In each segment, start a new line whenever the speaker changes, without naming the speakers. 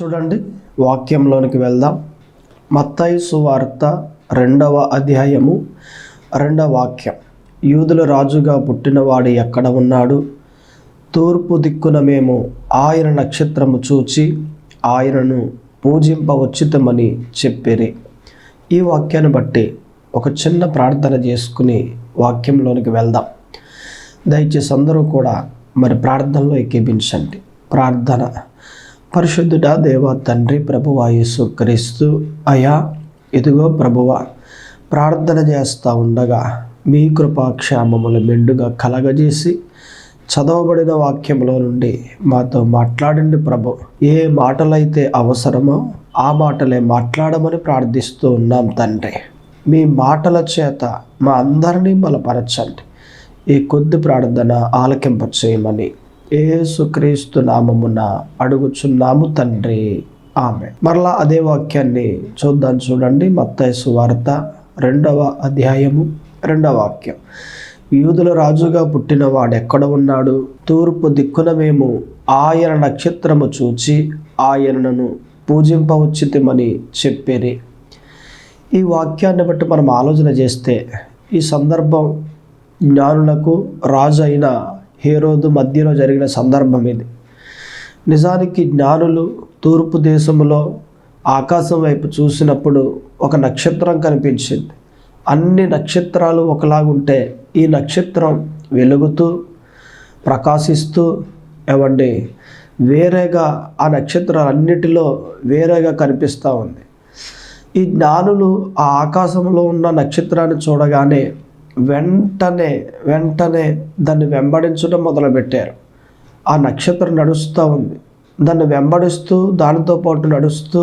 చూడండి, వాక్యంలోనికి వెళ్దాం. మత్తయి సువార్త 2వ అధ్యాయము 2వ వాక్యం. యూదుల రాజుగా పుట్టినవాడు ఎక్కడ ఉన్నాడు? తూర్పు దిక్కున మేము ఆయన నక్షత్రము చూచి ఆయనను పూజింపవచ్చుతమని చెప్పిరి. ఈ వాక్యాన్ని బట్టి ఒక చిన్న ప్రార్థన చేసుకుని వాక్యంలోనికి వెళ్దాం. దయచేసి అందరూ కూడా ప్రార్థనలో ఏకీభించండి. ప్రార్థన. పరిశుద్ధుడా దేవ తండ్రి, ప్రభువా యేసు క్రీస్తు, అయా ఇదిగో ప్రభువా, ప్రార్థన చేస్తూ ఉండగా మీ కృపాక్షేమములు మెండుగా కలగజేసి చదవబడిన వాక్యంలో నుండి మాతో మాట్లాడండి ప్రభు. ఏ మాటలైతే అవసరమో ఆ మాటలే మాట్లాడమని ప్రార్థిస్తూ ఉన్నాం తండ్రి. మీ మాటల చేత మా అందరినీ బలపరచండి. ఈ కొద్ది ప్రార్థన ఆలకింపచేయమని యేసుక్రీస్తు నామమున అడుగుచున్నాము తండ్రి, ఆమె. మరలా అదే వాక్యాన్ని చూద్దాం. చూడండి, మత్తయి సువార్త 2వ అధ్యాయము 2వ వాక్యం. యూదుల రాజుగా పుట్టిన వాడు ఎక్కడ ఉన్నాడు? తూర్పు దిక్కున మేము ఆయన నక్షత్రము చూచి ఆయనను పూజింపవచ్చుతమని చెప్పిరి. ఈ వాక్యాన్ని బట్టి మనం ఆలోచన చేస్తే ఈ సందర్భం జ్ఞానులకు రాజు అయిన హేరోదు మధ్యలో జరిగిన సందర్భం ఇది. నిజానికి జ్ఞానులు తూర్పు దేశంలో ఆకాశం వైపు చూసినప్పుడు ఒక నక్షత్రం కనిపించింది. అన్ని నక్షత్రాలు ఒకలాగుంటే ఈ నక్షత్రం వెలుగుతూ ప్రకాశిస్తూ వేరేగా ఆ నక్షత్రాలన్నిటిలో వేరేగా కనిపిస్తూ ఉంది. ఈ జ్ఞానులు ఆ ఆకాశంలో ఉన్న నక్షత్రాన్ని చూడగానే వెంటనే దాన్ని వెంబడించడం మొదలుపెట్టారు. ఆ నక్షత్రం నడుస్తూ ఉంది. దాన్ని వెంబడిస్తూ దానితో పాటు నడుస్తూ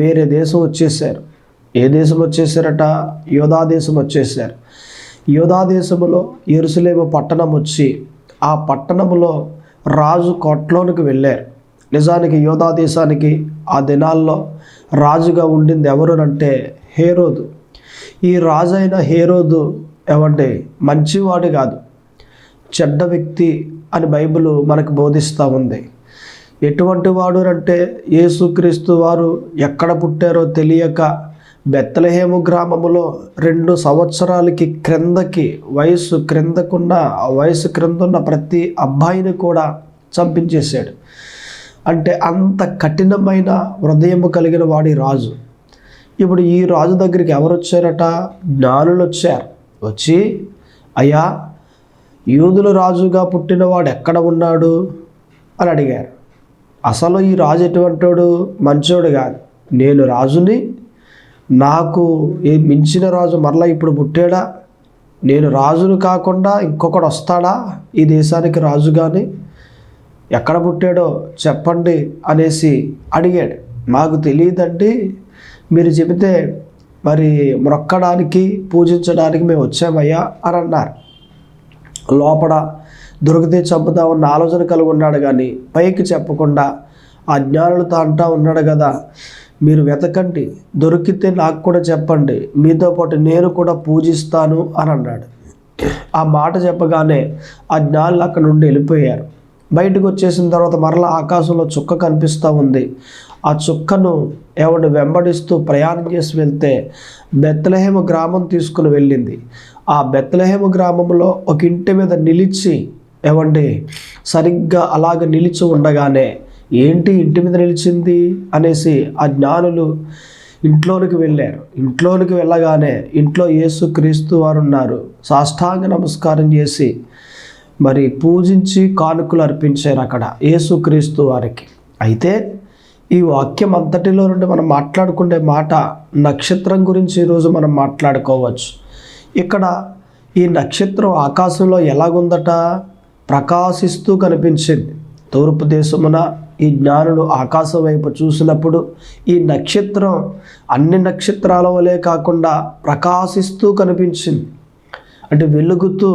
వేరే దేశం వచ్చేసారు. ఏ దేశం వచ్చేసారట? యోధా దేశం వచ్చేసారు. యోధా దేశంలో యెరూషలేము పట్టణం వచ్చి ఆ పట్టణంలో రాజు కోటలోనికి వెళ్ళారు. నిజానికి యోధా దేశానికి ఆ దినాల్లో రాజుగా ఉండింది ఎవరు అంటే హేరోదు. ఈ రాజు అయిన హేరోదు మంచివాడు కాదు, చెడ్డ వ్యక్తి అని బైబిల్ మనకు బోధిస్తూ ఉంది. ఎటువంటి వాడు అంటే యేసుక్రీస్తు వారు ఎక్కడ పుట్టారో తెలియక బెత్లెహేము గ్రామములో 2 సంవత్సరాలకి వయసు క్రిందున్న ప్రతి అబ్బాయిని కూడా చంపించేశాడు. అంటే అంత కఠినమైన హృదయము కలిగిన వాడి రాజు. ఇప్పుడు ఈ రాజు దగ్గరికి ఎవరు వచ్చారట? జ్ఞానులు వచ్చారు. వచ్చి, అయ్యా, యూదుల రాజుగా పుట్టినవాడు ఎక్కడ ఉన్నాడు అని అడిగారు. అసలు ఈ రాజు ఎటువంటివాడు? మంచోడు కాదు. నేను రాజుని, నాకు మించిన రాజు మరలా ఇప్పుడు పుట్టాడా? నేను రాజును కాకుండా ఇంకొకడు వస్తాడా ఈ దేశానికి రాజు? కానీ ఎక్కడ పుట్టాడో చెప్పండి అనేసి అడిగాడు. మాకు తెలియదండి, మీరు చెబితే మొక్కడానికి పూజించడానికి మేము వచ్చామయ్యా అని అన్నారు. లోపల దొరికితే చంపుతామన్న ఆలోచన కలిగి ఉన్నాడు, కానీ పైకి చెప్పకుండా ఆ జ్ఞానులతో అంటా ఉన్నాడు కదా, మీరు వెతకండి, దొరికితే నాకు కూడా చెప్పండి, మీతో పాటు నేను కూడా పూజిస్తాను అని అన్నాడు. ఆ మాట చెప్పగానే ఆ జ్ఞానులు అక్కడ నుండి వెళ్ళిపోయారు. బయటకు వచ్చేసిన తర్వాత మరలా ఆకాశంలో చుక్క కనిపిస్తూ ఉంది. ఆ చుక్కను వెంబడిస్తూ ప్రయాణం చేసి వెళ్తే బెత్లెహేము గ్రామం తీసుకుని వెళ్ళింది. ఆ బెత్లెహేము గ్రామంలో ఒక ఇంటి మీద నిలిచి సరిగ్గా అలాగ నిలిచి ఉండగానే, ఏంటి ఇంటి మీద నిలిచింది అనేసి ఆ జ్ఞానులు ఇంట్లోనికి వెళ్ళారు. ఇంట్లోనికి వెళ్ళగానే ఇంట్లో యేసుక్రీస్తు వారు ఉన్నారు. సాష్టాంగ నమస్కారం చేసి పూజించి కానుకలు అర్పించారు అక్కడ యేసుక్రీస్తు వారికి. అయితే ఈ వాక్యం అంతటిలో నుండి మనం మాట్లాడుకునే మాట నక్షత్రం గురించి ఈరోజు మనం మాట్లాడుకోవచ్చు. ఇక్కడ ఈ నక్షత్రం ఆకాశంలో ఎలాగుందట? ప్రకాశిస్తూ కనిపించింది. తూర్పు దేశమున ఈ జ్ఞానులు ఆకాశం వైపు చూసినప్పుడు ఈ నక్షత్రం అన్ని నక్షత్రాల వలె కాకుండా ప్రకాశిస్తూ కనిపించింది. అంటే వెలుగుతూ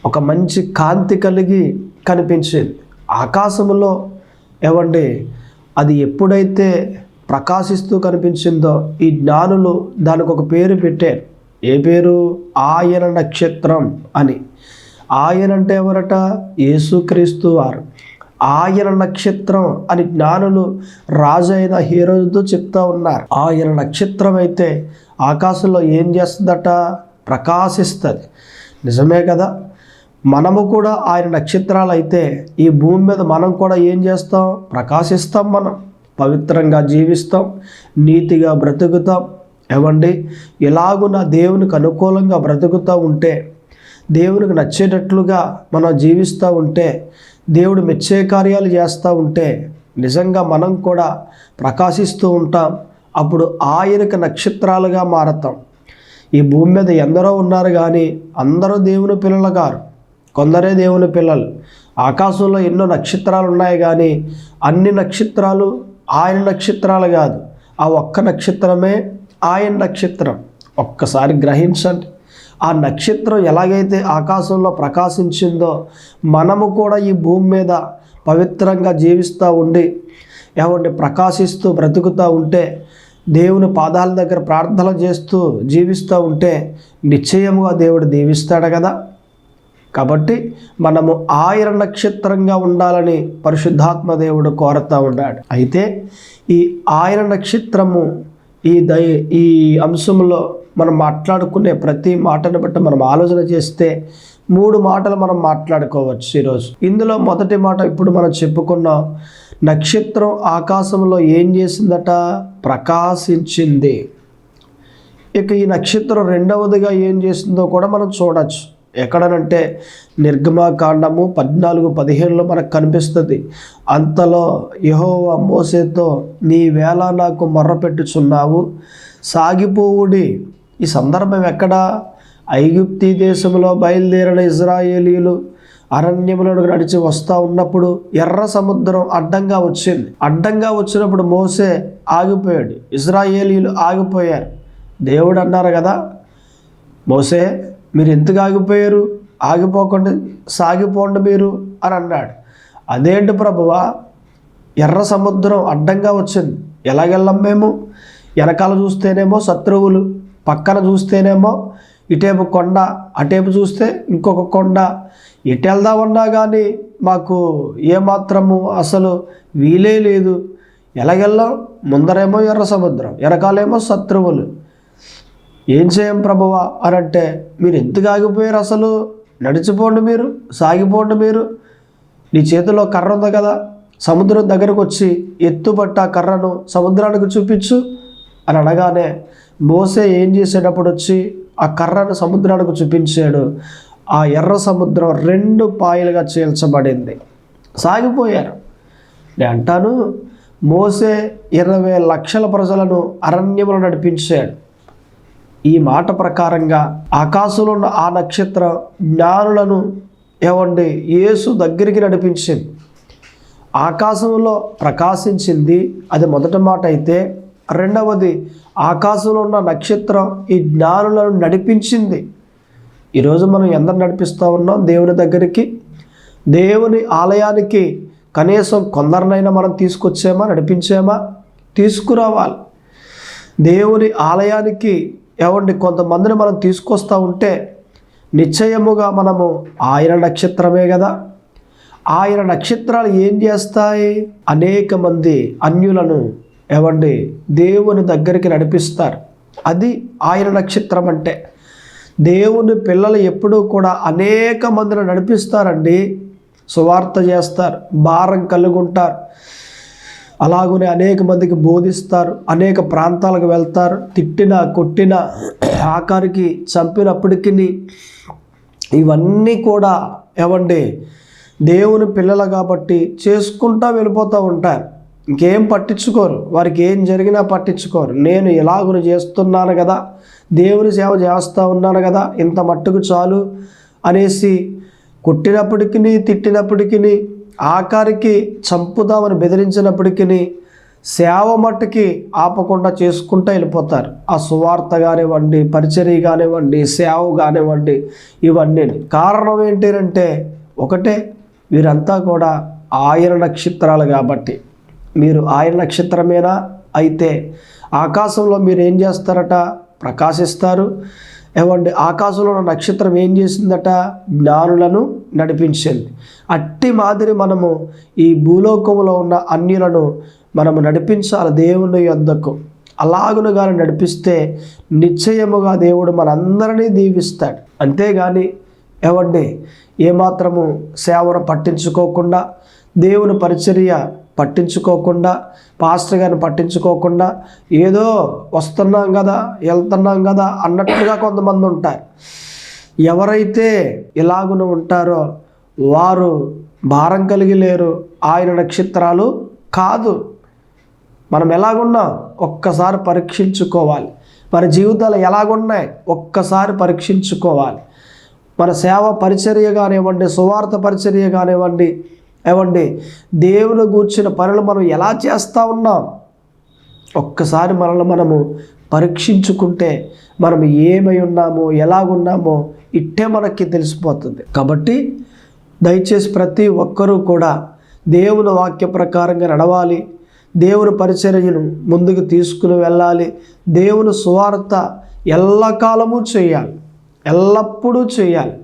ఒక మంచి కాంతి కలిగి కనిపించింది. ఆకాశంలో అది ఎప్పుడైతే ప్రకాశిస్తూ కనిపించిందో ఈ జ్ఞానులు దానికి ఒక పేరు పెట్టారు. ఏ పేరు? ఆయన నక్షత్రం అని. ఆయన అంటే ఎవరట? యేసుక్రీస్తు వారు. ఆయన నక్షత్రం అని జ్ఞానులు రాజు అయిన హేరోదుతో చెప్తా ఉన్నారు. ఆయన నక్షత్రం అయితే ఆకాశంలో ఏం చేస్తుందట? ప్రకాశిస్తుంది. నిజమే కదా. మనము కూడా ఆయన నక్షత్రాలు అయితే ఈ భూమి మీద మనం కూడా ఏం చేస్తాం? ప్రకాశిస్తాం. మనం పవిత్రంగా జీవిస్తాం, నీతిగా బ్రతుకుతాం. ఏమండి, ఎలాగున దేవునికి అనుకూలంగా బ్రతుకుతూ ఉంటే, దేవునికి నచ్చేటట్లుగా మనం జీవిస్తూ ఉంటే, దేవుడు మెచ్చే కార్యాలు చేస్తూ ఉంటే నిజంగా మనం కూడా ప్రకాశిస్తూ ఉంటాం. అప్పుడు ఆయనకు నక్షత్రాలుగా మారతాం. ఈ భూమి మీద ఎందరో ఉన్నారు కానీ అందరూ దేవుని పిల్లలు గారు, కొందరే దేవుని పిల్లలు. ఆకాశంలో ఎన్నో నక్షత్రాలు ఉన్నాయి కానీ అన్ని నక్షత్రాలు ఆయన నక్షత్రాలు కాదు. ఆ ఒక్క నక్షత్రమే ఆయన నక్షత్రం. ఒక్కసారి గ్రహించండి. ఆ నక్షత్రం ఎలాగైతే ఆకాశంలో ప్రకాశించిందో మనము కూడా ఈ భూమి మీద పవిత్రంగా జీవిస్తూ ఉండి ప్రకాశిస్తూ బ్రతుకుతూ ఉంటే, దేవుని పాదాల దగ్గర ప్రార్థన చేస్తూ జీవిస్తూ ఉంటే నిశ్చయముగా దేవుడు దీవిస్తాడు కదా. కాబట్టి మనము ఆయన నక్షత్రంగా ఉండాలని పరిశుద్ధాత్మ దేవుడు కోరుతూ ఉన్నాడు. అయితే ఈ ఆయన నక్షత్రము ఈ అంశంలో మనం మాట్లాడుకునే ప్రతి మాటను బట్టి మనం ఆలోచన చేస్తే 3 మాటలు మనం మాట్లాడుకోవచ్చు ఈరోజు. ఇందులో మొదటి మాట ఇప్పుడు మనం చెప్పుకున్నాం. నక్షత్రం ఆకాశంలో ఏం చేసిందట? ప్రకాశించింది. ఇక ఈ నక్షత్రం రెండవదిగా ఏం చేసిందో కూడా మనం చూడవచ్చు. ఎక్కడనంటే నిర్గమకాండము 14:15లో మనకు కనిపిస్తుంది. అంతలో యెహోవా మోసేతో, నీ వేళ నాకు మొర్రపెట్టుచున్నావు, సాగిపోవుడి. ఈ సందర్భం ఎక్కడ? ఐగుప్తీ దేశంలో బయలుదేరిన ఇజ్రాయేలీలు అరణ్యములో నడిచి వస్తూ ఉన్నప్పుడు ఎర్ర సముద్రం అడ్డంగా వచ్చింది. అడ్డంగా వచ్చినప్పుడు మోసే ఆగిపోయాడు, ఇజ్రాయేలీలు ఆగిపోయారు. దేవుడు అన్నారు కదా, మోసే మీరు ఎందుకు ఆగిపోయారు? ఆగిపోకుండా సాగిపోండి మీరు అని అన్నాడు. అదేంటి ప్రభువా, ఎర్ర సముద్రం అడ్డంగా వచ్చింది, ఎలాగెళ్ళం మేము? వెనకాల చూస్తేనేమో శత్రువులు, పక్కన చూస్తేనేమో ఇటేపు కొండ, అటేపు చూస్తే ఇంకొక కొండ. ఎటు వెళ్దామన్నా కానీ మాకు ఏమాత్రము అసలు వీలే లేదు. ఎలాగెళ్ళాం? ముందరేమో ఎర్ర సముద్రం, వెనకాలేమో శత్రువులు. ఏం చేయం ప్రభువా అని అంటే, మీరు ఎందుకు ఆగిపోయారు? అసలు నడిచిపోండి మీరు, సాగిపోండి మీరు. నీ చేతిలో కర్ర ఉంది కదా, సముద్రం దగ్గరకు వచ్చి ఎత్తుపట్ట కర్రను సముద్రానికి చూపించు అని అనగానే మోసే ఏం చేసేటప్పుడు వచ్చి ఆ కర్రను సముద్రానికి చూపించాడు. ఆ ఎర్ర సముద్రం 2 పాయలుగా చీల్చబడింది. సాగిపోయారు. నేను అంటాను, మోసే 20 లక్షల ప్రజలను అరణ్యములో నడిపించాడు. ఈ మాట ప్రకారంగా ఆకాశంలో ఉన్న ఆ నక్షత్రం జ్ఞానులను యేసు దగ్గరికి నడిపించింది. ఆకాశంలో ప్రకాశించింది, అది మొదటి మాట అయితే, రెండవది ఆకాశంలో ఉన్న నక్షత్రం ఈ జ్ఞానులను నడిపించింది. ఈరోజు మనం ఎందరు నడిపిస్తూ ఉన్నాం దేవుని దగ్గరికి? దేవుని ఆలయానికి కనీసం కొందరినైనా మనం తీసుకొచ్చామా, నడిపించామా? తీసుకురావాలి. దేవుని ఆలయానికి కొంతమందిని మనం తీసుకొస్తూ ఉంటే నిశ్చయముగా మనము ఆయన నక్షత్రమే కదా. ఆయన నక్షత్రాలు ఏం చేస్తాయి? అనేక మంది అన్యులను దేవుని దగ్గరికి నడిపిస్తారు. అది ఆయన నక్షత్రం అంటే. దేవుని పిల్లలు ఎప్పుడూ కూడా అనేక మందిని నడిపిస్తారండి. సువార్త చేస్తారు, భారం కలిగి ఉంటారు, అలాగనే అనేక మందికి బోధిస్తారు, అనేక ప్రాంతాలకు వెళ్తారు. తిట్టిన కొట్టిన ఆఖరికి చంపినప్పటికీ ఇవన్నీ కూడా దేవుని పిల్లలు కాబట్టి చేసుకుంటూ వెళ్ళిపోతూ ఉంటారు. ఇంకేం పట్టించుకోరు, వారికి ఏం జరిగినా పట్టించుకోరు. నేను ఎలాగున చేస్తున్నాను కదా, దేవుని సేవ చేస్తూ ఉన్నాను కదా, ఇంత మట్టుకు చాలు అనేసి కొట్టినప్పటికీ తిట్టినప్పటికీ ఆఖరికి చంపుదామని బెదిరించినప్పటికీ సేవ మట్టుకి ఆపకుండా చేసుకుంటూ వెళ్ళిపోతారు. ఆ సువార్త కానివ్వండి, పరిచర్య కానివ్వండి, సేవ కానివ్వండి, ఇవన్నీ. కారణం ఏంటంటే ఒకటే, వీరంతా కూడా ఆయన నక్షత్రాలు కాబట్టి. మీరు ఆయన నక్షత్రమేనా? అయితే ఆకాశంలో మీరు ఏం చేస్తారట? ప్రకాశిస్తారు. ఏమండి ఆకాశంలో ఉన్న నక్షత్రం ఏం చేసిందట? జ్ఞానులను నడిపించింది. అట్టి మాదిరి మనము ఈ భూలోకంలో ఉన్న అన్యులను మనము నడిపించాలి దేవుని యొద్దకు. అలాగును కానీ నడిపిస్తే నిశ్చయముగా దేవుడు మనందరినీ దీవిస్తాడు. అంతేగాని ఏమండి ఏమాత్రము సేవను పట్టించుకోకుండా, దేవుని పరిచర్య పట్టించుకోకుండా, పాస్టర్ గారిని పట్టించుకోకుండా, ఏదో వస్తున్నాం కదా వెళ్తున్నాం కదా అన్నట్లుగా కొంతమంది ఉంటారు. ఎవరైతే ఇలాగున ఉంటారో వారు భారం కలిగి లేరు, ఆయన నక్షత్రాలు కాదు. మనం ఎలాగున్నాం ఒక్కసారి పరీక్షించుకోవాలి. మన జీవితాలు ఎలాగున్నాయి ఒక్కసారి పరీక్షించుకోవాలి. మన సేవ పరిచర్య కానివ్వండి, సువార్త పరిచర్య కానివ్వండి, ఏమండి దేవుని గూర్చిన పనులు మనం ఎలా చేస్తూ ఉన్నాం ఒక్కసారి మనల్ని మనము పరీక్షించుకుంటే మనం ఏమై ఉన్నామో ఎలాగున్నామో ఇట్టే మనకి తెలిసిపోతుంది. కాబట్టి దయచేసి ప్రతి ఒక్కరూ కూడా దేవుని వాక్య ప్రకారంగా నడవాలి. దేవుని పరిచర్యను ముందుకు తీసుకుని వెళ్ళాలి. దేవుని సువార్త ఎల్లకాలము చేయాలి, ఎల్లప్పుడూ చేయాలి.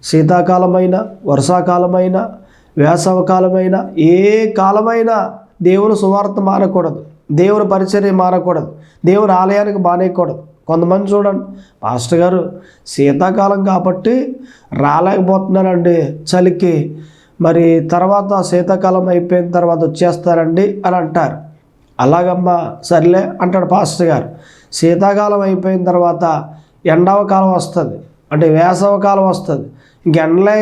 శీతాకాలమైన, వర్షాకాలమైన, వేసవకాలమైన, ఏ కాలమైనా దేవుని సువార్త మానకూడదు, దేవుని పరిచర్య మానకూడదు, దేవుని ఆలయానికి మానేయకూడదు. కొంతమంది చూడండి, పాస్టర్ గారు శీతాకాలం కాబట్టి రాలేకపోతున్నానండి చలికి, మరి తర్వాత శీతాకాలం అయిపోయిన తర్వాత వచ్చేస్తారండి అని అంటారు. అలాగమ్మా సర్లే అంటాడు పాస్టర్ గారు. శీతాకాలం అయిపోయిన తర్వాత ఎండవకాలం వస్తుంది, అంటే వేసవకాలం వస్తుంది.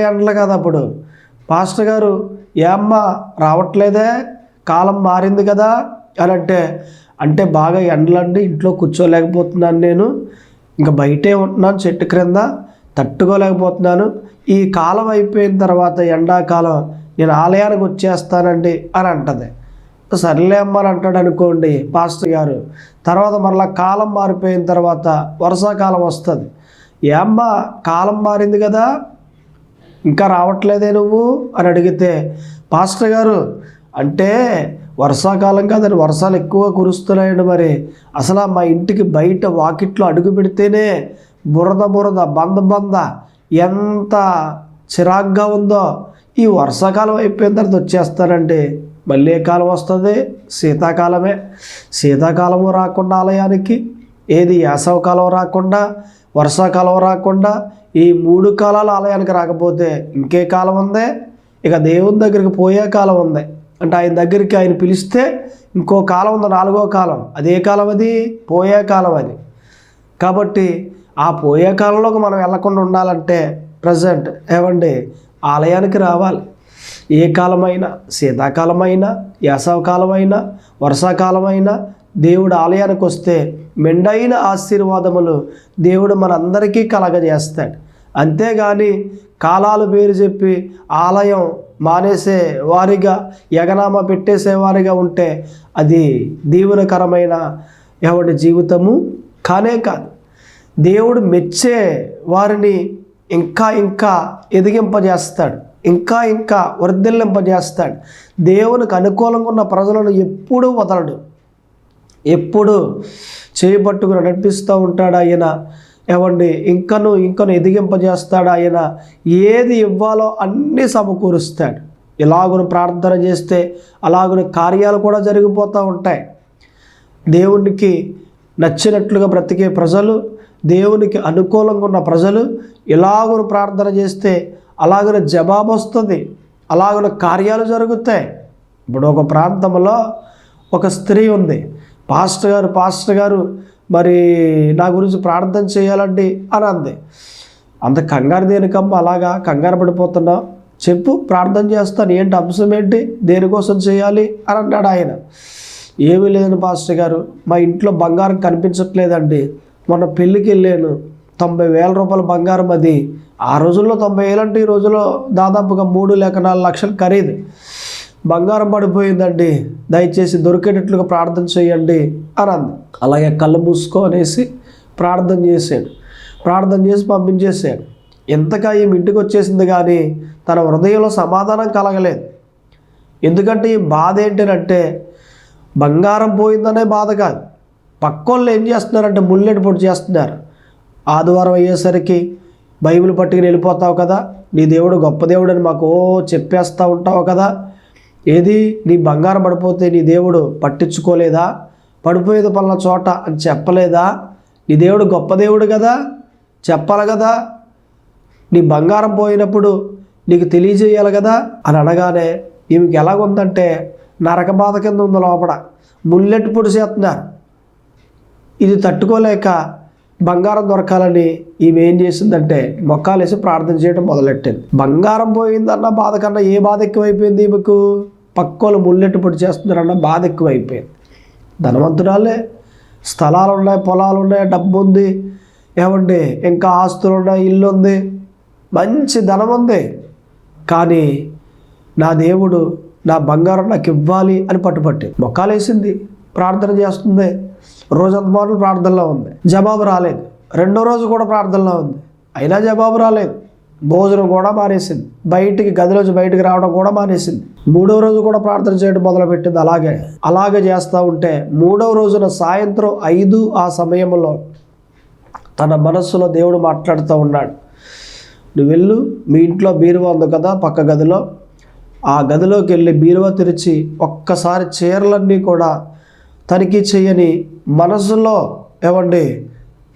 ఎండలు కదా అప్పుడు. పాస్టర్ గారు ఏమ్మా రావట్లేదే, కాలం మారింది కదా అని అంటే బాగా ఎండలండి, ఇంట్లో కూర్చోలేకపోతున్నాను, నేను ఇంకా బయటే ఉంటున్నాను చెట్టు క్రింద, తట్టుకోలేకపోతున్నాను. ఈ కాలం అయిపోయిన తర్వాత ఎండాకాలం నేను ఆలయానికి వచ్చేస్తానండి అని అంటది. సర్లే అమ్మ అని అంటాడు అనుకోండి పాస్టర్ గారు. తర్వాత మరలా కాలం మారిపోయిన తర్వాత వర్షాకాలం వస్తుంది. ఏమ్మా కాలం మారింది కదా ఇంకా రావట్లేదే నువ్వు అని అడిగితే, పాస్టర్ గారు అంటే వర్షాకాలం కాదని వర్షాలు ఎక్కువ కురుస్తున్నాయండి, మరి అసలు మా ఇంటికి బయట వాకిట్లో అడుగు పెడితేనే బురద బంద ఎంత చిరాగ్గా ఉందో, ఈ వర్షాకాలం అయిపోయిన తర్వాత వచ్చేస్తానండి. మళ్ళీ ఏ కాలం వస్తుంది? శీతాకాలమే. శీతాకాలము రాకుండా ఆలయానికి, ఏది వేసవకాలం రాకుండా, వర్షాకాలం రాకుండా, ఈ 3 కాలాలు ఆలయానికి రాకపోతే ఇంకే కాలం ఉంది? ఇక దేవుని దగ్గరికి పోయే కాలం ఉంది. అంటే ఆయన దగ్గరికి ఆయన పిలిస్తే ఇంకో కాలం ఉంది, 4వ కాలం. అదే కాలం అది పోయే కాలం అది. కాబట్టి ఆ పోయే కాలంలోకి మనం వెళ్లకుండా ఉండాలంటే ప్రజెంట్ ఏమండి ఆలయానికి రావాలి. ఏ కాలమైనా, శీతాకాలమైనా, వేసవకాలమైనా, వర్షాకాలమైనా దేవుడు ఆలయానికి వస్తే మెండైన ఆశీర్వాదములు దేవుడు మనందరికీ కలగజేస్తాడు. అంతేగాని కాలాలు పేరు చెప్పి ఆలయం మానేసే వారిగా, ఎగనామా పెట్టేసేవారిగా ఉంటే అది దీవెనకరమైన ఎవరి జీవితము కానే కాదు. దేవుడు మెచ్చే వారిని ఇంకా ఇంకా ఎదిగింపజేస్తాడు, ఇంకా ఇంకా వర్ధిల్లింపజేస్తాడు. దేవునికి అనుకూలంగా ఉన్న ప్రజలను ఎప్పుడూ వదలడు, ఎప్పుడు చేయబట్టుకుని నడిపిస్తూ ఉంటాడు ఆయన. ఏమండి ఇంకను ఎదిగింపజేస్తాడు ఆయన. ఏది ఇవ్వాలో అన్నీ సమకూరుస్తాడు. ఇలాగును ప్రార్థన చేస్తే అలాగున కార్యాలు కూడా జరిగిపోతూ ఉంటాయి. దేవునికి నచ్చినట్లుగా బ్రతికే ప్రజలు, దేవునికి అనుకూలంగా ఉన్న ప్రజలు ఇలాగున ప్రార్థన చేస్తే అలాగున జవాబు వస్తుంది, అలాగున కార్యాలు జరుగుతాయి. ఇప్పుడు ఒక ప్రాంతంలో ఒక స్త్రీ ఉంది. పాస్టర్ గారు మరి నా గురించి ప్రార్థన చేయాలండి అని అంది. అంత కంగారు దేనికమ్మ, అలాగా కంగారు పడిపోతున్నావు, చెప్పు ప్రార్థన చేస్తాను, ఏంటి అంశం ఏంటి, దేనికోసం చేయాలి అని అన్నాడు ఆయన. ఏమీ లేదని పాస్టర్ గారు, మా ఇంట్లో బంగారం కనిపించట్లేదండి, మొన్న పెళ్ళికి వెళ్ళాను, 90,000 రూపాయల బంగారం, అది ఆ రోజుల్లో 90,000 అంటే ఈ రోజుల్లో దాదాపుగా 3 లేక 4 లక్షలు ఖరీదు. బంగారం పడిపోయిందండి, దయచేసి దొరికేటట్లుగా ప్రార్థన చేయండి అని అంది. అలాగే కళ్ళు మూసుకో అనేసి ప్రార్థన చేశాడు. ప్రార్థన చేసి పంపించేశాడు. ఎంతగా ఈమె ఇంటికి వచ్చేసింది కానీ తన హృదయంలో సమాధానం కలగలేదు. ఎందుకంటే ఈ బాధ ఏంటంటే బంగారం పోయిందనే బాధ కాదు, పక్కోళ్ళు ఏం చేస్తున్నారంటే ముల్లెట్ పొడి చేస్తున్నారు. ఆదివారం అయ్యేసరికి బైబిల్ పట్టుకుని వెళ్ళిపోతావు కదా, నీ దేవుడు గొప్ప దేవుడు అని మాకు చెప్పేస్తూ ఉంటావు కదా. ఏది నీ బంగారం పడిపోతే నీ దేవుడు పట్టించుకోలేదా? పడిపోయేది పలానా చోట అని చెప్పలేదా? నీ దేవుడు గొప్ప దేవుడు కదా, చెప్పాలి కదా. నీ బంగారం పోయినప్పుడు నీకు తెలియజేయాలి కదా అని అనగానే ఈమెకి ఎలాగుందంటే నరక బాధ కింద ఉంది, లోపల ముల్లెట్టు పొడి చేస్తున్నారు. ఇది తట్టుకోలేక బంగారం దొరకాలని ఈమె ఏం చేసిందంటే మొక్కాలేసి ప్రార్థన చేయడం మొదలెట్టింది. బంగారం పోయిందన్న బాధ కన్నా ఏ బాధ ఎక్కువైపోయింది ఈమెకు? పక్కోళ్ళు ముల్లెట్టు పొడి చేస్తున్నారన్న బాధ ఎక్కువైపోయింది. ధనవంతురాలే, స్థలాలు ఉన్నాయి, పొలాలు ఉన్నాయి, డబ్బు ఉంది, ఏమండి ఇంకా ఆస్తులు ఉన్నాయి, ఇల్లు ఉంది, మంచి ధనం ఉంది. కానీ నా దేవుడు నా బంగారం నాకు ఇవ్వాలి అని పట్టుపట్టింది. మొక్కాలేసింది, ప్రార్థన చేస్తుంది, రోజంత మాటలు ప్రార్థనలో ఉంది, జవాబు రాలేదు. రెండో రోజు కూడా ప్రార్థనలో ఉంది, అయినా జవాబు రాలేదు. భోజనం కూడా మానేసింది, గదిలోంచి బయటికి రావడం కూడా మానేసింది. మూడో రోజు కూడా ప్రార్థన చేయడం మొదలుపెట్టింది. అలాగే చేస్తూ ఉంటే మూడవ రోజున సాయంత్రం 5 ఆ సమయంలో తన మనస్సులో దేవుడు మాట్లాడుతూ ఉన్నాడు. నువ్వు వెళ్ళు, మీ ఇంట్లో బీరువా ఉంది కదా పక్క గదిలో, ఆ గదిలోకి వెళ్ళి బీరువా తెరిచి ఒక్కసారి చీరలన్నీ కూడా తనిఖీ చేయని మనసులో ఏమండి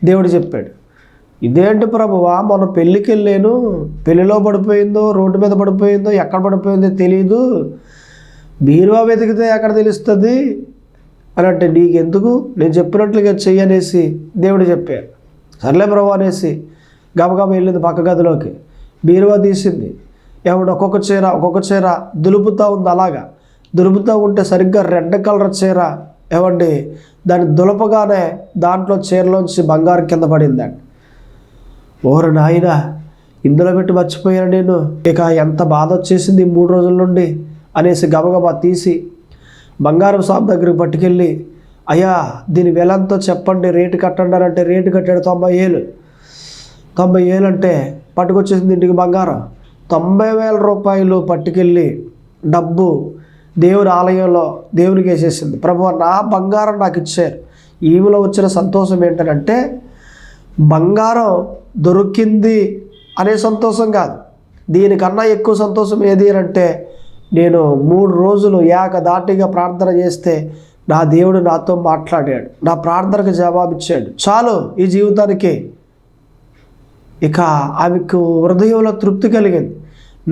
దేవుడు చెప్పాడు. ఇదేంటి ప్రభువా, మొన్న పెళ్ళికి వెళ్ళాను, పెళ్ళిలో పడిపోయిందో రోడ్డు మీద పడిపోయిందో ఎక్కడ పడిపోయిందో తెలియదు, బీరువా వెతికితే ఎక్కడ తెలుస్తుంది అని అంటే, నీకెందుకు, నేను చెప్పినట్లుగా చెయ్యనేసి దేవుడు చెప్పారు. సర్లే ప్రభు అనేసి గబగబ వెళ్ళింది పక్క గదిలోకి, బీరువా తీసింది. ఏమంటే ఒక్కొక్క చీర దులుపుతూ ఉంది. అలాగా దులుపుతూ ఉంటే సరిగ్గా రెడ్ కలర్ చీర ఏమండి దాన్ని దులపగానే దాంట్లో చీరలోంచి బంగారం కింద పడిందండి. ఓరు నాయన, ఇందులో పెట్టి మర్చిపోయాను నేను, ఇక ఎంత బాధ వచ్చేసింది 3 రోజుల నుండి అనేసి గబగబా తీసి బంగారం షాప్ దగ్గరికి పట్టుకెళ్ళి, అయ్యా దీని వెలంతో చెప్పండి, రేటు కట్టండి అని అంటే రేటు కట్టాడు 90,000 అంటే పట్టుకొచ్చేసింది ఇంటికి బంగారం. 90,000 రూపాయలు పట్టుకెళ్ళి డబ్బు దేవుని ఆలయంలో దేవునికి వేసేసింది. ప్రభువా నా బంగారం నాకు ఇచ్చారు. ఈమెలో వచ్చిన సంతోషం ఏంటంటే బంగారం దొరికింది అనే సంతోషం కాదు, దీనికన్నా ఎక్కువ సంతోషం ఏది అంటే నేను 3 రోజులు ఏకధాటిగా ప్రార్థన చేస్తే నా దేవుడు నాతో మాట్లాడాడు, నా ప్రార్థనకు జవాబిచ్చాడు. చాలు ఈ జీవితానికి. ఇక ఆమెకు హృదయంలో తృప్తి కలిగింది.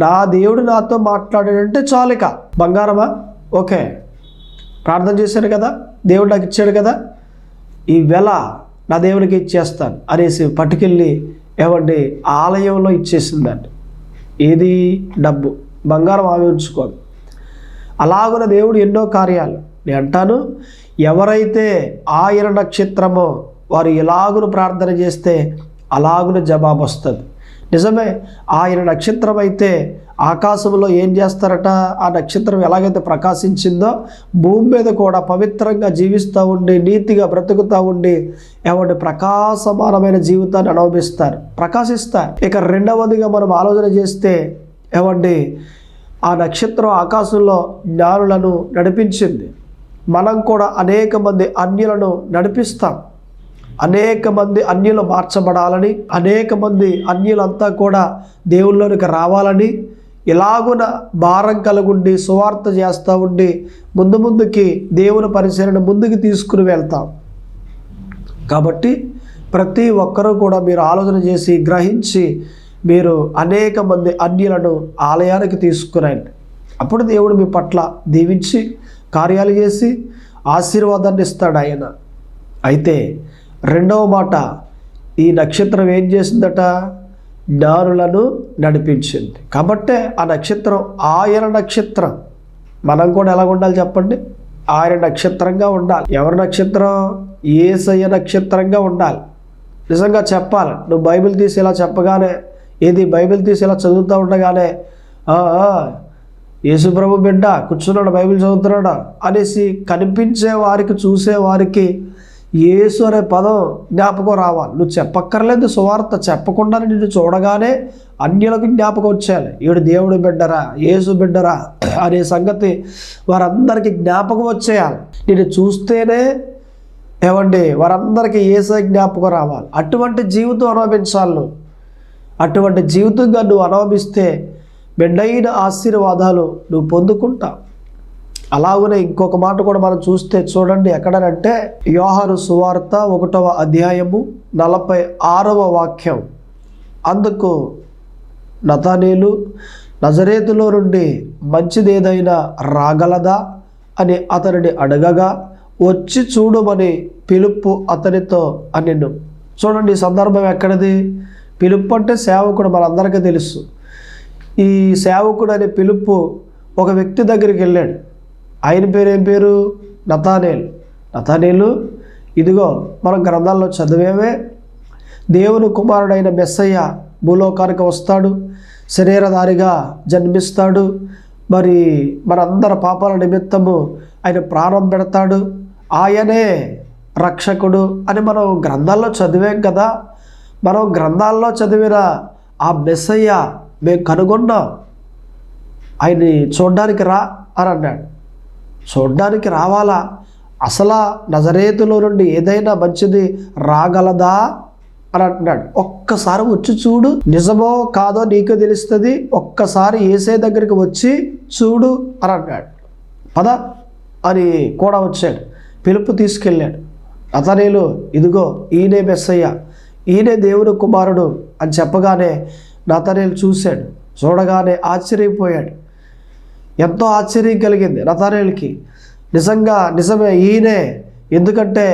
నా దేవుడు నాతో మాట్లాడాడంటే చాలు. ఇక బంగారమా, ఓకే, ప్రార్థన చేశాను కదా, దేవుడు నాకు ఇచ్చాడు కదా, ఈ వెల నా దేవునికి ఇచ్చేస్తాను అనేసి పట్టుకెళ్ళి ఏమండి ఆలయంలో ఇచ్చేసిందండి. ఏది డబ్బు, బంగారం ఆమె ఉంచుకోదు. అలాగున దేవుడు ఎన్నో కార్యాలు. నేను అంటాను, ఎవరైతే ఆయన నక్షత్రమో వారు ఎలాగును ప్రార్థన చేస్తే అలాగున జవాబు వస్తుంది. నిజమే, ఆయన నక్షత్రం అయితే ఆకాశంలో ఏం చేస్తారట, ఆ నక్షత్రం ఎలాగైతే ప్రకాశించిందో భూమి మీద కూడా పవిత్రంగా జీవిస్తూ ఉండి నీతిగా బ్రతుకుతూ ఉండి ఏమంటే ప్రకాశమానమైన జీవితాన్ని అనుభవిస్తారు, ప్రకాశిస్తారు. ఇక రెండవదిగా మనం ఆలోచన చేస్తే ఏమండి ఆ నక్షత్రం ఆకాశంలో జ్ఞానులను నడిపించింది. మనం కూడా అనేక మంది అన్యులను నడిపిస్తాం. అనేక మంది అన్యులు మార్చబడాలని, అనేక మంది అన్యులంతా కూడా దేవుళ్ళలోనికి రావాలని ఇలాగున భారం కలుగుండి సువార్త చేస్తూ ఉండి ముందుకి దేవుని పరిచర్యను ముందుకు తీసుకుని వెళ్తాం. కాబట్టి ప్రతి ఒక్కరూ కూడా మీరు ఆలోచన చేసి గ్రహించి మీరు అనేక మంది అన్యులను ఆలయానికి తీసుకురండి. అప్పుడు దేవుడు మీ పట్ల దీవించి కార్యాలు చేసి ఆశీర్వాదాన్ని ఇస్తాడు ఆయన. అయితే రెండవ మాట, ఈ నక్షత్రం ఏం చేసిందట, జ్ఞానులను నడిపించింది. కాబట్టే ఆ నక్షత్రం ఆయన నక్షత్రం. మనం కూడా ఎలా ఉండాలి చెప్పండి, ఆయన నక్షత్రంగా ఉండాలి. ఎవరి నక్షత్రం? యేసయ్య నక్షత్రంగా ఉండాలి. నిజంగా చెప్పాలి, నువ్వు బైబిల్ తీసి ఇలా చెప్పగానే, ఏది బైబిల్ తీసి ఇలా చదువుతూ ఉండగానే యేసు ప్రభు బిడ్డ కూర్చున్నాడు బైబిల్ చదువుతున్నాడు అనేసి కనిపించే వారికి, చూసే వారికి యేసు అనే పదం జ్ఞాపకం రావాలి. నువ్వు చెప్పక్కర్లేదు, సువార్త చెప్పకుండానే నిన్ను చూడగానే అన్యులకు జ్ఞాపకం వచ్చేయాలి. ఈడు దేవుడు బిడ్డరా, యేసు బిడ్డరా అనే సంగతి వారందరికీ జ్ఞాపకం వచ్చేయాలి. నిన్ను చూస్తేనే ఏమండి వారందరికీ యేసయ్య జ్ఞాపకం రావాలి. అటువంటి జీవితం అనుభవించాలి నువ్వు. అటువంటి జీవితంగా నువ్వు అనుభవిస్తే మెండైన ఆశీర్వాదాలు నువ్వు పొందుకుంటావు. అలాగనే ఇంకొక మాట కూడా మనం చూస్తే చూడండి, ఎక్కడనంటే యోహాను సువార్త 1వ అధ్యాయము 46వ వాక్యం. అందుకు నతనేలు, నజరేతులో నుండి మంచిదేదైనా రాగలదా అని అతనిని అడగగా, వచ్చి చూడమని పిలుపు అతనితో అనెను. చూడండి ఈ సందర్భం ఎక్కడిది? పిలుపు అంటే సేవకుడు, మనందరికీ తెలుసు. ఈ సేవకుడు అనే పిలుపు ఒక వ్యక్తి దగ్గరికి వెళ్ళాడు. ఆయన పేరు ఏం పేరు? నతనేలు. నతనేలు ఇదిగో మనం గ్రంథాల్లో చదివేవే, దేవుని కుమారుడైన మెస్సయ్య భూలోకానికి వస్తాడు, శరీరధారిగా జన్మిస్తాడు, మరి మనందరి పాపాల నిమిత్తము ఆయన ప్రాణం పెడతాడు, ఆయనే రక్షకుడు అని మనం గ్రంథాల్లో చదివాం కదా. మనం గ్రంథాల్లో చదివిన ఆ మెస్సయ్య మేము కనుగొన్నాం, ఆయన్ని చూడ్డానికి రా అని అన్నాడు. చూడ్డానికి రావాలా? అసలు నజరేతులో నుండి ఏదైనా మంచిది రాగలదా అని అంటున్నాడు. ఒక్కసారి వచ్చి చూడు, నిజమో కాదో నీకు తెలుస్తుంది, ఒక్కసారి యేసయ్య దగ్గరికి వచ్చి చూడు అని అన్నాడు. పద అని కూడా వచ్చాడు, పిలుపు తీసుకెళ్ళాడు. నతనేలు ఇదిగో ఈయనే మెస్సయ్య, ఈయనే దేవుని కుమారుడు అని చెప్పగానే నతనేలు చూశాడు. చూడగానే ఆశ్చర్యపోయాడు. ఎంతో ఆశ్చర్యం కలిగింది నతనేలుకి. నిజమే ఈయనే. ఎందుకంటే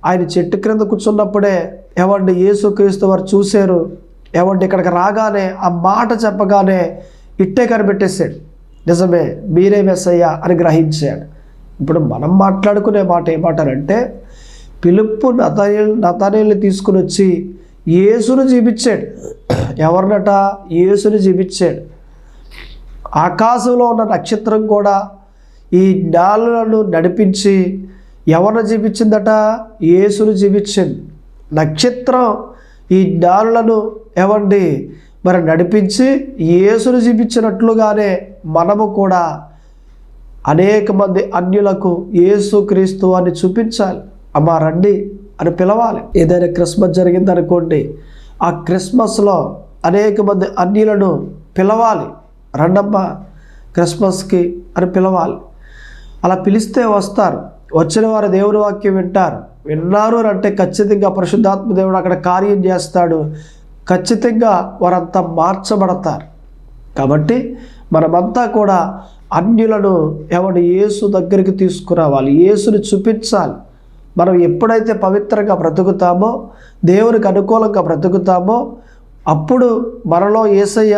ఆయన చెట్టు క్రింద కూర్చున్నప్పుడే ఏమండి యేసుక్రీస్తు వారు చూశారు. ఏమండి ఇక్కడికి రాగానే ఆ మాట చెప్పగానే ఇట్టే కనిపెట్టేశాడు, నిజమే మీరే మెస్సయ్య అని గ్రహించాడు. ఇప్పుడు మనం మాట్లాడుకునే మాట ఏమంటారంటే, పిలుపు నతనేలుని తీసుకుని వచ్చి యేసును చూపించాడు. ఎవరినట? యేసుని చూపించాడు. ఆకాశంలో ఉన్న నక్షత్రం కూడా ఈ జ్ఞానులను నడిపించి ఎవరిని చూపించిందట? యేసును చూపించింది. నక్షత్రం ఈ జ్ఞానులను ఏమండి మరి నడిపించి యేసును చూపించినట్లుగానే మనము కూడా అనేక మంది అన్యులకు యేసుక్రీస్తు అని చూపించాలి. అమ్మా రండి అని పిలవాలి. ఏదైనా క్రిస్మస్ జరిగింది అనుకోండి, ఆ క్రిస్మస్లో అనేక మంది అన్యులను పిలవాలి. రండమ్మా క్రిస్మస్కి అని పిలవాలి. అలా పిలిస్తే వస్తారు. వచ్చిన వారు దేవుని వాక్యం విన్నారు అంటే ఖచ్చితంగా పరిశుద్ధాత్మ దేవుడు అక్కడ కార్యం చేస్తాడు. ఖచ్చితంగా వారంతా మార్చబడతారు. కాబట్టి మనమంతా కూడా అన్యులను యేసు దగ్గరికి తీసుకురావాలి, యేసుని చూపించాలి. మనం ఎప్పుడైతే పవిత్రంగా బ్రతుకుతామో, దేవునికి అనుకూలంగా బ్రతుకుతామో, అప్పుడు మనలో యేసయ్య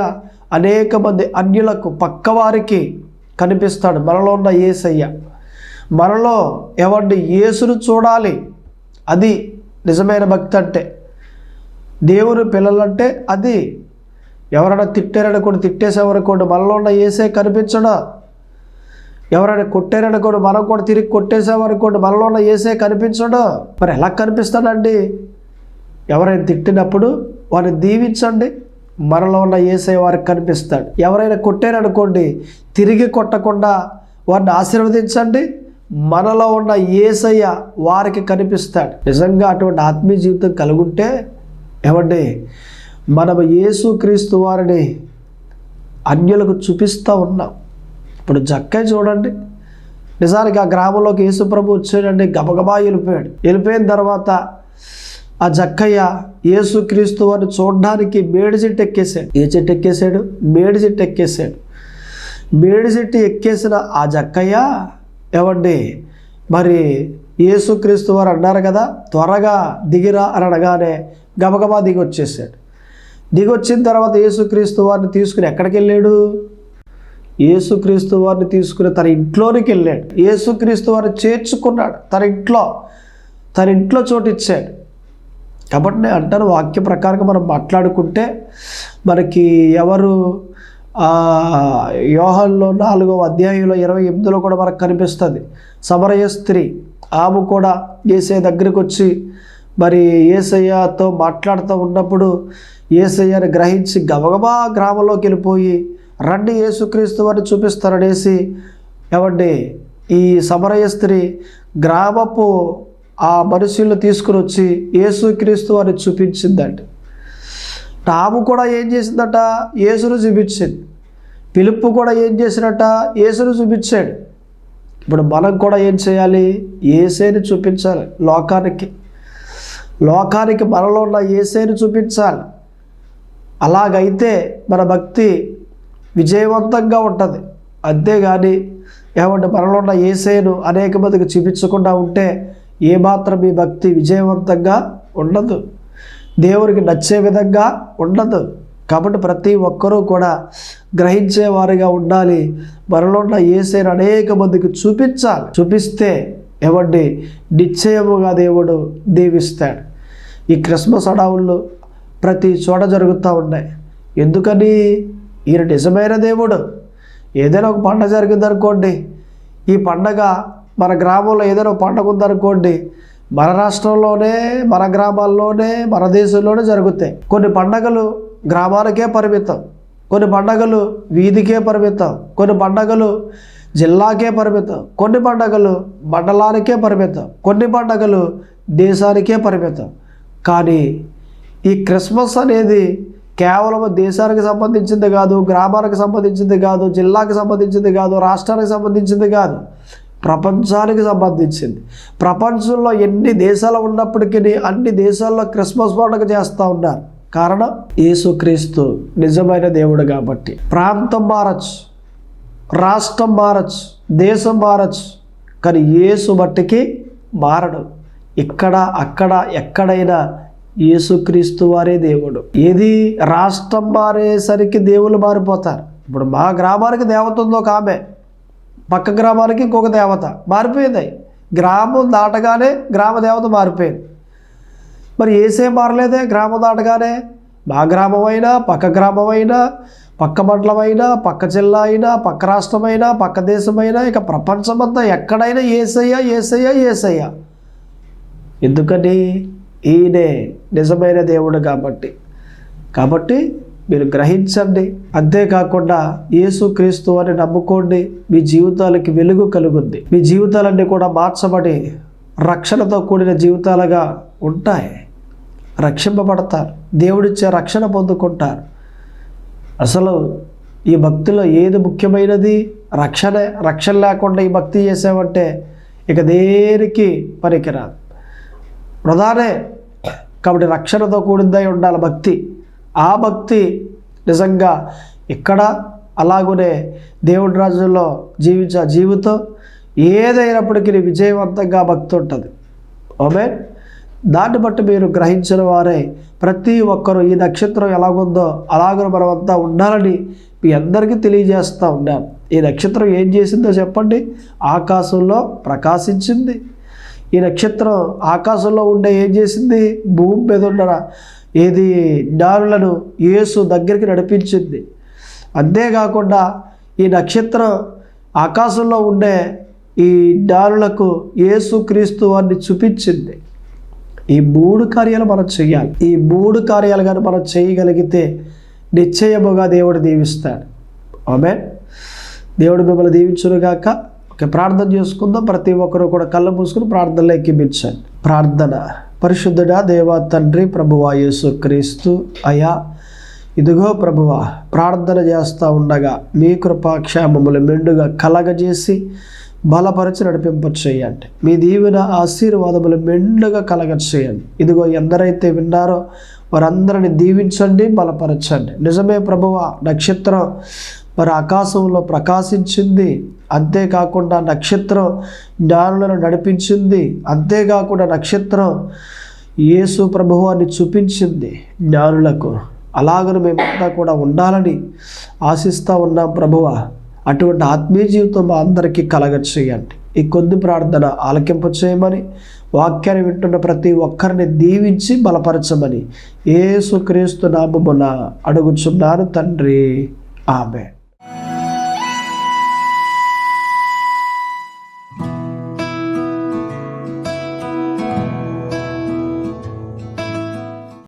అనేక మంది అన్యులకు పక్కవారికి కనిపిస్తాడు. మనలో ఉన్న యేసయ్య మనలో యేసును చూడాలి. అది నిజమైన భక్తి అంటే. దేవుని పిల్లలంటే అది. ఎవరైనా తిట్టారనుకోండి, తిట్టేసామనుకోండి, మనలో ఉన్న యేసయ్య కనిపించడా? ఎవరైనా కొట్టారనుకోండి, మనం కూడా తిరిగి కొట్టేసామనుకోండి, మనలో ఉన్న యేసయ్య కనిపించడా? మరి ఎలా కనిపిస్తాడండి? ఎవరైనా తిట్టినప్పుడు వారిని దీవించండి, మనలో ఉన్న యేసయ్య వారికి కనిపిస్తాడు. ఎవరైనా కొట్టారనుకోండి, తిరిగి కొట్టకుండా వారిని ఆశీర్వదించండి, మనలో ఉన్న యేసయ్య వారికి కనిపిస్తాడు. నిజంగా అటువంటి ఆత్మీయ జీవితం కలుగుంటే మనం యేసుక్రీస్తు వారిని అన్యులకు చూపిస్తూ ఉన్నాం. ఇప్పుడు జక్కయ్య చూడండి, నిజానికి ఆ గ్రామంలోకి యేసు ప్రభు వచ్చాడండి, గబగబా వెళ్ళిపోయిన తర్వాత ఆ జక్కయ్య యేసుక్రీస్తు వారిని చూడడానికి మేడి చెట్టు ఎక్కేశాడు. ఏ చెట్టు ఎక్కేశాడు? మేడి చెట్టు ఎక్కేశాడు. మేడి చెట్టు ఎక్కేసిన ఆ జక్కయ్య మరి యేసుక్రీస్తు వారు అన్నారు కదా, త్వరగా దిగిరా అని అనగానే గబగబా దిగి వచ్చేసాడు. దిగి వచ్చిన తర్వాత యేసుక్రీస్తు వారిని తీసుకుని ఎక్కడికి వెళ్ళాడు? యేసుక్రీస్తు వారిని తీసుకుని తన ఇంట్లోనికి వెళ్ళాడు. యేసుక్రీస్తు వారిని చేర్చుకున్నాడు తన ఇంట్లో చోటు ఇచ్చాడు. కాబట్టి నేను అంటాను, వాక్య ప్రకారంగా మనం మాట్లాడుకుంటే మనకి ఎవరు యోహానులో 4వ అధ్యాయంలో 28లో కూడా మనకు కనిపిస్తుంది. సమరయ స్త్రీ, ఆమె కూడా యేసయ్య దగ్గరికి వచ్చి మరి యేసయ్యతో మాట్లాడుతూ ఉన్నప్పుడు యేసయ్యని గ్రహించి గబగబా గ్రామంలోకి వెళ్ళిపోయి, రండి యేసుక్రీస్తు వారిని చూపిస్తారనేసి ఈ సమరయ స్త్రీ గ్రామపు ఆ మనుషులను తీసుకుని వచ్చి యేసుక్రీస్తు వారిని చూపించిందండి. తాము కూడా ఏం చేసిందట? యేసును చూపించింది. పిలుపు కూడా ఏం చేసినట్ట? యేసును చూపించాడు. ఇప్పుడు మనం కూడా ఏం చేయాలి? యేసేని చూపించాలి. లోకానికి మనలో ఉన్న యేసేని చూపించాలి. అలాగైతే మన భక్తి విజయవంతంగా ఉంటుంది. అంతేగాని ఏమంటే మనలో ఉన్న యేసేను అనేక మందికి చూపించకుండా ఉంటే ఏమాత్రం మీ భక్తి విజయవంతంగా ఉండదు, దేవునికి నచ్చే విధంగా ఉండదు. కాబట్టి ప్రతి ఒక్కరూ కూడా గ్రహించేవారిగా ఉండాలి. మనలో ఉన్న యేసేను అనేక మందికి చూపించాలి. చూపిస్తే ఏమండి నిశ్చయముగా దేవుడు దీవిస్తాడు. ఈ క్రిస్మస్ హడావుళ్ళు ప్రతి చోట జరుగుతూ ఉన్నాయి. ఎందుకని? ఈయన నిజమైన దేవుడు. ఏదైనా ఒక పండగ జరిగిందనుకోండి, ఈ పండగ మన గ్రామంలో ఏదైనా ఒక పండగ ఉందనుకోండి, మన రాష్ట్రంలోనే, మన గ్రామాల్లోనే, మన దేశంలోనే జరుగుతాయి. కొన్ని పండగలు గ్రామాలకే పరిమితం, కొన్ని పండగలు వీధికే పరిమితం, కొన్ని పండగలు జిల్లాకే పరిమితం, కొన్ని పండగలు మండలానికే పరిమితం, కొన్ని పండగలు దేశానికే పరిమితం. కానీ ఈ క్రిస్మస్ అనేది కేవలం దేశానికి సంబంధించింది కాదు, గ్రామానికి సంబంధించింది కాదు, జిల్లాకి సంబంధించింది కాదు, రాష్ట్రానికి సంబంధించింది కాదు, ప్రపంచానికి సంబంధించింది. ప్రపంచంలో ఎన్ని దేశాలు ఉన్నప్పటికీ అన్ని దేశాల్లో క్రిస్మస్ పండుగ చేస్తూ ఉన్నారు. కారణం యేసుక్రీస్తు నిజమైన దేవుడు కాబట్టి. ప్రాంతం మారచ్చు, రాష్ట్రం మారచ్చు, దేశం మారచ్చు, కానీ యేసు మట్టికి మారడు. ఇక్కడ అక్కడ ఎక్కడైనా యేసుక్రీస్తు వారే దేవుడు. ఏది? రాష్ట్రం మారేసరికి దేవుళ్ళు మారిపోతారు. ఇప్పుడు మా గ్రామానికి దేవత ఉంది ఒక ఆమె, పక్క గ్రామానికి ఇంకొక దేవత మారిపోయింది. గ్రామం దాటగానే గ్రామ దేవత మారిపోయింది. మరి యేసే మారలేదే గ్రామం దాటగానే. మా గ్రామం అయినా, పక్క గ్రామం అయినా, పక్క మండలమైనా, పక్క జిల్లా అయినా, పక్క రాష్ట్రమైనా, పక్క దేశమైనా, ఇక ప్రపంచమంతా ఎక్కడైనా యేసయ్య యేసయ్య యేసయ్య. ఎందుకని? ఈయనే నిజమైన దేవుడు కాబట్టి మీరు గ్రహించండి. అంతేకాకుండా యేసుక్రీస్తు అని నమ్ముకోండి. మీ జీవితాలకి వెలుగు కలుగుద్ది. మీ జీవితాలన్నీ కూడా మార్చబడి రక్షణతో కూడిన జీవితాలుగా ఉంటాయి. రక్షింపబడతారు, దేవుడిచ్చే రక్షణ పొందుకుంటారు. అసలు ఈ భక్తిలో ఏది ముఖ్యమైనది? రక్షణే. రక్షణ లేకుండా ఈ భక్తి చేసామంటే ఇక దేనికి పనికిరాదు, వృధానే. కాబట్టి రక్షణతో కూడిందై ఉండాలి భక్తి. ఆ భక్తి నిజంగా ఇక్కడ అలాగునే దేవుడి రాజ్యంలో జీవించే జీవితం ఏదైనప్పటికీ విజయవంతంగా భక్తి ఉంటుంది. ఆమేన్. దాన్ని బట్టి మీరు గ్రహించిన వారే ప్రతి ఒక్కరూ ఈ నక్షత్రం ఎలాగుందో అలాగే మనమంతా ఉండాలని మీ అందరికీ తెలియజేస్తూ ఉన్నాను. ఈ నక్షత్రం ఏం చేసిందో చెప్పండి? ఆకాశంలో ప్రకాశించింది. ఈ నక్షత్రం ఆకాశంలో ఉండే ఏం చేసింది? భూమి మీద ఉన్న ఏది జ్ఞానులను యేసు దగ్గరికి నడిపించింది. అంతేకాకుండా ఈ నక్షత్రం ఆకాశంలో ఉండే ఈ జ్ఞానులకు యేసుక్రీస్తు వారిని చూపించింది. ఈ 3 కార్యాలు మనం చేయాలి. ఈ 3 కార్యాలు కానీ మనం చేయగలిగితే నిశ్చయముగా దేవుడు దీవిస్తాడు. ఆమేన్. దేవుడు మిమ్మల్ని దీవించునుగాక. ప్రార్థన చేసుకుందాం. ప్రతి ఒక్కరూ కూడా కళ్ళు మూసుకుని ప్రార్థనలో ఎక్కిపించండి. ప్రార్థన. పరిశుద్ధుడా దేవా తండ్రి, ప్రభువా యేసుక్రీస్తు అయా, ఇదిగో ప్రభువా, ప్రార్థన చేస్తూ ఉండగా మీ కృపాక్షేమములు మెండుగా కలగజేసి బలపరిచి నడిపింపచేయండి. మీ దీవెన ఆశీర్వాదములు మెండుగా కలగచేయండి. ఇదిగో ఎందరైతే విన్నారో వారందరిని దీవించండి, బలపరచండి. నిజమే ప్రభువా, నక్షత్రం మరి ఆకాశంలో ప్రకాశించింది. అంతేకాకుండా నక్షత్రం జ్ఞానులను నడిపించింది. అంతేకాకుండా నక్షత్రం యేసు ప్రభువాన్ని చూపించింది జ్ఞానులకు. అలాగను మేమంతా కూడా ఉండాలని ఆశిస్తూ ఉన్నాం ప్రభువా. అటువంటి ఆత్మీయ జీవితం మా అందరికీ కలగచేయండి. ఈ కొద్ది ప్రార్థన ఆలకింప చేయమని, వాక్యాన్ని వింటున్న ప్రతి ఒక్కరిని దీవించి బలపరచమని యేసుక్రీస్తు నామమున అడుగుచున్నాను తండ్రి. ఆమేన్.